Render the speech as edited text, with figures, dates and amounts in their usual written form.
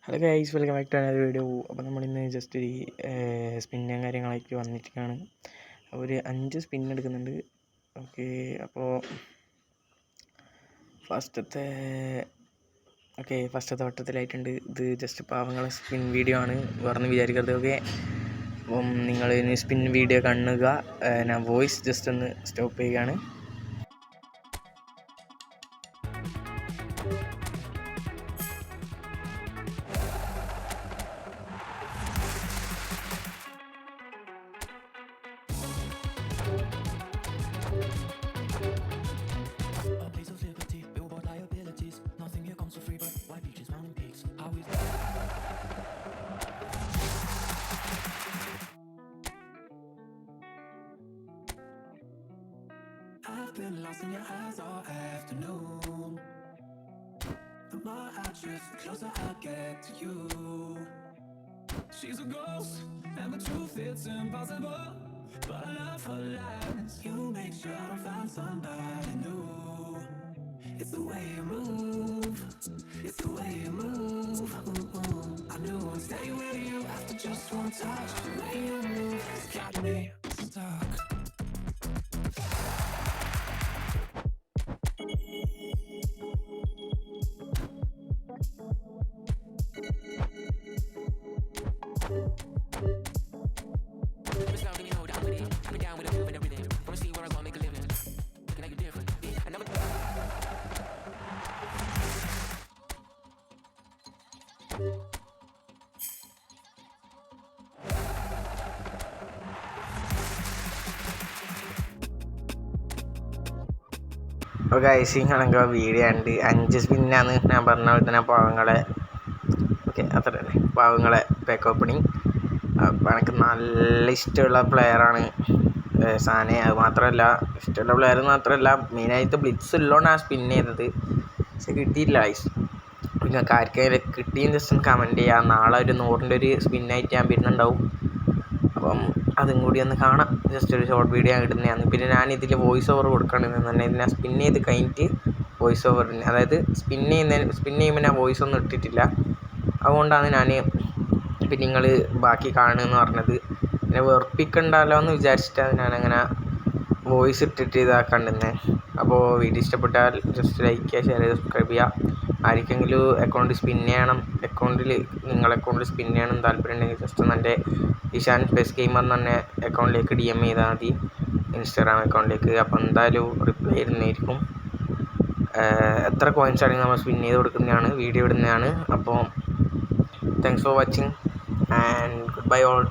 Hello guys, welcome back to another video. അപ്പോൾ നമ്മളിന്ന് just ഒരു സ്പിന്നും കാര്യങ്ങളായിട്ട് വന്നിരിക്കുകയാണ്. അപ്പോൾ ഒരു 5 സ്പിൻ എടുക്കുന്നുണ്ട്. ഓക്കെ, അപ്പോൾ ഫസ്റ്റത്തെ വട്ടത്തിലായിട്ടുണ്ട്. ഇത് ജസ്റ്റ് പാവങ്ങളെ സ്പിൻ വീഡിയോ ആണ്, വേറൊന്നും വിചാരിക്കരുത്. ഓക്കെ, അപ്പം നിങ്ങൾ ഇനി സ്പിൻ വീഡിയോ കാണുക. ഞാൻ വോയിസ് ജസ്റ്റ് ഒന്ന് സ്റ്റോപ്പ് ചെയ്യുകയാണ്. I've been lost in your eyes all afternoon. The more I drift, the closer I get to you. She's a ghost, and the truth it's impossible, but I love her lies. You make sure I find somebody new. It's the way you move, it's the way you move. I knew I'd stay with you after just one touch. The way you move, it's got me stuck. Okay, ഐസിങ്ങാണെങ്കിൽ video ഉണ്ട്. 5 സ്പിന്നാണ് ഞാൻ പറഞ്ഞ പോലെ തന്നെ പാവങ്ങളെ. Okay, അത്ര തന്നെ പാവങ്ങളെ പാക്ക് ഓപ്പണിങ്. അപ്പോൾ എനിക്ക് നല്ല ഇഷ്ടമുള്ള പ്ലെയറാണ് സാനെ. അത് മാത്രമല്ല, ഇഷ്ടമുള്ള പ്ലെയർ മാത്രമല്ല, മെയിനായിട്ട് ബ്ലിറ്റ്സ് ഉള്ളതുകൊണ്ടാണ് സ്പിൻ ചെയ്തത്. പക്ഷെ കിട്ടിയില്ല ഐസ്. നിങ്ങൾക്ക് ആർക്കെങ്കിലും കിട്ടിയും ജസ്റ്റ് ഒന്ന് കമൻറ്റ് ചെയ്യാം. നാളെ ഒരു 100ൻ്റെ ഒരു സ്പിന്നായിട്ട് ഞാൻ വരുന്നുണ്ടാവും. അപ്പം അതും കൂടി ഒന്ന് കാണാം. ജസ്റ്റ് ഒരു ഷോർട്ട് വീഡിയോ ഇടുന്നതാണ്. പിന്നെ ഞാൻ ഇതിൽ വോയിസ് ഓവർ കൊടുക്കണമെന്നുണ്ടെങ്കിൽ ഞാൻ സ്പിൻ ചെയ്ത് കഴിഞ്ഞിട്ട് വോയിസ് ഓവറിന്, അതായത് സ്പിൻ ചെയ്യുമ്പോൾ ഞാൻ വോയിസ് ഒന്നും ഇട്ടിട്ടില്ല. അതുകൊണ്ടാണ് ഞാൻ പിന്നെ നിങ്ങൾ ബാക്കി കാണുമെന്ന് പറഞ്ഞത്. പിന്നെ വെറുപ്പിക്കണ്ടല്ലോ എന്ന് വിചാരിച്ചിട്ടാണ് ഞാനങ്ങനെ വോയിസ് ഇട്ടിട്ട് ഇതാക്കണ്ടെന്ന്. അപ്പോൾ വീഡിയോ ഇഷ്ടപ്പെട്ടാൽ ജസ്റ്റ് ലൈക്ക് ചെയ്യുക, ഷെയർ ചെയ്യുക, സബ്സ്ക്രൈബ് ചെയ്യുക. ആർക്കെങ്കിലും നിങ്ങളുടെ അക്കൗണ്ടിൽ സ്പിൻ ചെയ്യണം താല്പര്യം ഉണ്ടെങ്കിൽ ജസ്റ്റ് ഒന്ന് എൻ്റെ ഇഷാൻ സ്പേസ് ഗെയിമർ എന്ന് പറഞ്ഞ അക്കൗണ്ടിലേക്ക് DM ചെയ്താൽ മതി, ഇൻസ്റ്റാഗ്രാം അക്കൗണ്ടിലേക്ക്. അപ്പോൾ എന്തായാലും റിപ്ലൈ ഇരുന്നായിരിക്കും. എത്ര കോയിൻസ് ആണെങ്കിൽ നമ്മൾ സ്പിൻ ചെയ്ത് കൊടുക്കുന്നതാണ്, വീഡിയോ ഇടുന്നതാണ്. അപ്പോൾ thanks for watching and good bye all.